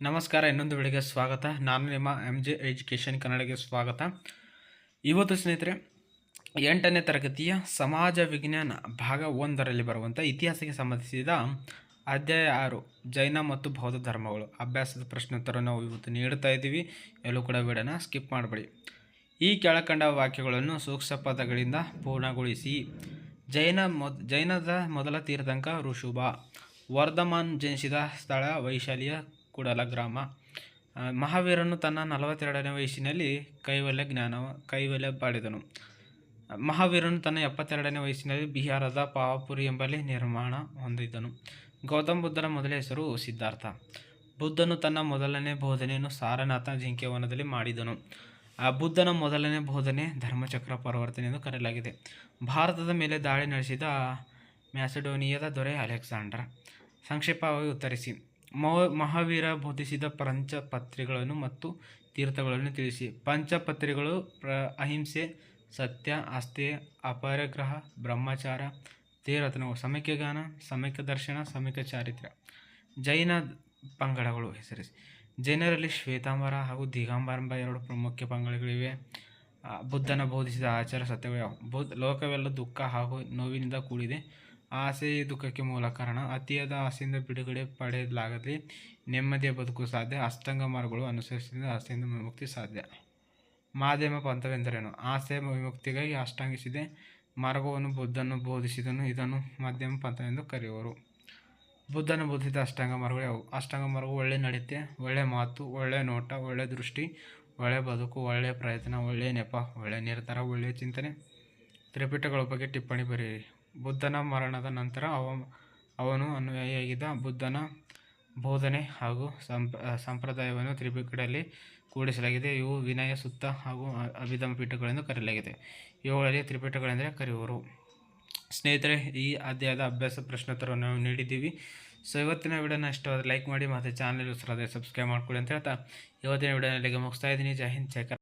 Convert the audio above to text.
ನಮಸ್ಕಾರ. ಇನ್ನೊಂದು ವಿಡಿಯೋಗೆ ಸ್ವಾಗತ. ನಾನು ನಿಮ್ಮ MJ ಎಜುಕೇಷನ್ ಕನ್ನಡಗೆ ಸ್ವಾಗತ. ಇವತ್ತು ಸ್ನೇಹಿತರೆ 8ನೇ ತರಗತಿಯ ಸಮಾಜ ವಿಜ್ಞಾನ ಭಾಗ 1ರಲ್ಲಿ ಬರುವಂಥ ಇತಿಹಾಸಕ್ಕೆ ಸಂಬಂಧಿಸಿದ ಅಧ್ಯಾಯ 6 ಜೈನ ಮತ್ತು ಬೌದ್ಧ ಧರ್ಮಗಳು ಅಭ್ಯಾಸದ ಪ್ರಶ್ನೋತ್ತರ ನಾವು ಇವತ್ತು ನೀಡುತ್ತಾ ಇದ್ದೀವಿ. ಎಲ್ಲೂ ಕೂಡ ವಿಡಿಯೋನ ಸ್ಕಿಪ್ ಮಾಡಬೇಡಿ. ಈ ಕೆಳಕಂಡ ವಾಕ್ಯಗಳನ್ನು ಸೂಕ್ಷ್ಮ ಪದಗಳಿಂದ ಪೂರ್ಣಗೊಳಿಸಿ. ಜೈನದ ಮೊದಲ ತೀರ್ಥಂಕರ ಋಷುಭ. ವರ್ಧಮಾನ್ ಜನಿಸಿದ ಸ್ಥಳ ವೈಶಾಲಿಯ ಕೂಡಲ ಗ್ರಾಮ. ಮಹಾವೀರನು ತನ್ನ 42ನೇ ವಯಸ್ಸಿನಲ್ಲಿ ಕೈವಲ್ಯ ಪಡೆದನು. ಮಹಾವೀರನು ತನ್ನ 72ನೇ ವಯಸ್ಸಿನಲ್ಲಿ ಬಿಹಾರದ ಪಾವಾಪುರಿ ಎಂಬಲ್ಲಿ ನಿರ್ಮಾಣ ಹೊಂದಿದನು. ಗೌತಮ ಬುದ್ಧನ ಮೊದಲ ಹೆಸರು ಸಿದ್ಧಾರ್ಥ. ಬುದ್ಧನು ತನ್ನ ಮೊದಲನೇ ಬೋಧನೆಯನ್ನು ಸಾರನಾಥ ಜಿಂಕೆವನದಲ್ಲಿ ಮಾಡಿದನು. ಬುದ್ಧನ ಮೊದಲನೇ ಬೋಧನೆ ಧರ್ಮಚಕ್ರ ಪರಿವರ್ತನೆ ಎಂದು ಕರೆಯಲಾಗಿದೆ. ಭಾರತದ ಮೇಲೆ ದಾಳಿ ನಡೆಸಿದ ಮ್ಯಾಸಿಡೋನಿಯಾದ ದೊರೆ ಅಲೆಕ್ಸಾಂಡರ್. ಸಂಕ್ಷೇಪವಾಗಿ ಉತ್ತರಿಸಿ. ಮಹಾವೀರ ಬೋಧಿಸಿದ ಪಂಚಪತ್ರಿಗಳನ್ನು ಮತ್ತು ತೀರ್ಥಗಳನ್ನು ತಿಳಿಸಿ. ಪಂಚಪತ್ರಿಗಳು ಅಹಿಂಸೆ, ಸತ್ಯ, ಅಸ್ಥೇಯ, ಅಪರಿಗ್ರಹ, ಬ್ರಹ್ಮಚಾರ, ತ್ರಿರತ್ನಗಳು, ಸಮೈಕ್ಯಗಾನ, ಸಮೈಕ್ಯ ದರ್ಶನ, ಸಮೈಕ್ಯ ಚಾರಿತ್ರ್ಯ. ಜೈನ ಪಂಗಡಗಳು ಹೆಸರಿಸಿ. ಜೈನರಲ್ಲಿ ಶ್ವೇತಾಂಬರ ಹಾಗೂ ದಿಗಂಬರ ಎಂಬ 2 ಮುಖ್ಯ ಪಂಗಡಗಳಿವೆ. ಬುದ್ಧನ ಬೋಧಿಸಿದ ಆಚಾರ ಸತ್ಯಗಳು ಯಾವುವು? ಲೋಕವೆಲ್ಲ ದುಃಖ ಹಾಗೂ ನೋವಿನಿಂದ ಕೂಡಿದೆ. ಆಸೆಯೇ ದುಃಖಕ್ಕೆ ಮೂಲ ಕಾರಣ. ಅತಿಯಾದ ಆಸೆಯಿಂದ ಬಿಡುಗಡೆ ಪಡೆಯಲಾಗದೆ ನೆಮ್ಮದಿಯ ಬದುಕು ಸಾಧ್ಯ. ಅಷ್ಟಾಂಗ ಮಾರ್ಗಗಳು ಅನುಸರಿಸಿದ ಆಸೆಯಿಂದ ವಿಮುಕ್ತಿ ಸಾಧ್ಯ. ಮಾಧ್ಯಮ ಪಂಥವೆಂದರೇನು? ಆಸೆ ವಿಮುಕ್ತಿಗಾಗಿ ಅಷ್ಟಾಂಗಿಸಿದ ಮಾರ್ಗವನ್ನು ಬುದ್ಧನು ಬೋಧಿಸಿದನು. ಇದನ್ನು ಮಧ್ಯಮ ಪಂಥವೆಂದು ಕರೆಯುವರು. ಬುದ್ಧನ ಬೋಧಿಸಿದ ಅಷ್ಟಾಂಗ ಮಾರ್ಗಗಳು ಯಾವುವು? ಅಷ್ಟಾಂಗ ಮಾರ್ಗವು ಒಳ್ಳೆಯ ನಡತೆ, ಒಳ್ಳೆಯ ಮಾತು, ಒಳ್ಳೆಯ ನೋಟ, ಒಳ್ಳೆಯ ದೃಷ್ಟಿ, ಒಳ್ಳೆಯ ಬದುಕು, ಒಳ್ಳೆಯ ಪ್ರಯತ್ನ, ಒಳ್ಳೆಯ ನೆಪ, ಒಳ್ಳೆಯ ನಿರ್ಧಾರ, ಒಳ್ಳೆಯ ಚಿಂತನೆ. ತ್ರಿಪಿಟಕಗಳ ಬಗ್ಗೆ ಟಿಪ್ಪಣಿ ಬರೆಯಿರಿ. ಬುದ್ಧನ ಮರಣದ ನಂತರ ಅವನು ಅನುಯಾಯಿಯಾಗಿದ್ದ ಬುದ್ಧನ ಬೋಧನೆ ಹಾಗೂ ಸಂಪ್ರದಾಯವನ್ನು ತ್ರಿಪಿಟಕದಲ್ಲಿ ಕೂಡಿಸಲಾಗಿದೆ. ಇವು ವಿನಯ ಸುತ್ತ ಹಾಗೂ ಅಭಿಧಮ್ಮ ಪೀಠಗಳೆಂದು ಕರೆಯಲಾಗಿದೆ. ಇವುಗಳಲ್ಲಿ ತ್ರಿಪಿಟಕಗಳೆಂದರೆ ಕರೆಯುವರು. ಸ್ನೇಹಿತರೆ, ಈ ಅಧ್ಯಾಯದ ಅಭ್ಯಾಸ ಪ್ರಶ್ನೋತ್ತರವನ್ನು ನಾವು ನೀಡಿದ್ದೀವಿ. ಸೊ ಇವತ್ತಿನ ವಿಡಿಯೋನ ಇಷ್ಟವಾದರೆ ಲೈಕ್ ಮಾಡಿ ಮತ್ತು ಚಾನಲ್ ಸಬ್ಸ್ಕ್ರೈಬ್ ಮಾಡ್ಕೊಳ್ಳಿ ಅಂತ ಹೇಳ್ತಾ ಇವತ್ತಿನ ವಿಡಿಯೋನ ಇಲ್ಲಿಗೆ ಮುಗಿಸ್ತಾ ಇದ್ದೀನಿ. ಜೈ ಹಿಂದ್, ಜೈ ಕರ್ನಾಟಕ.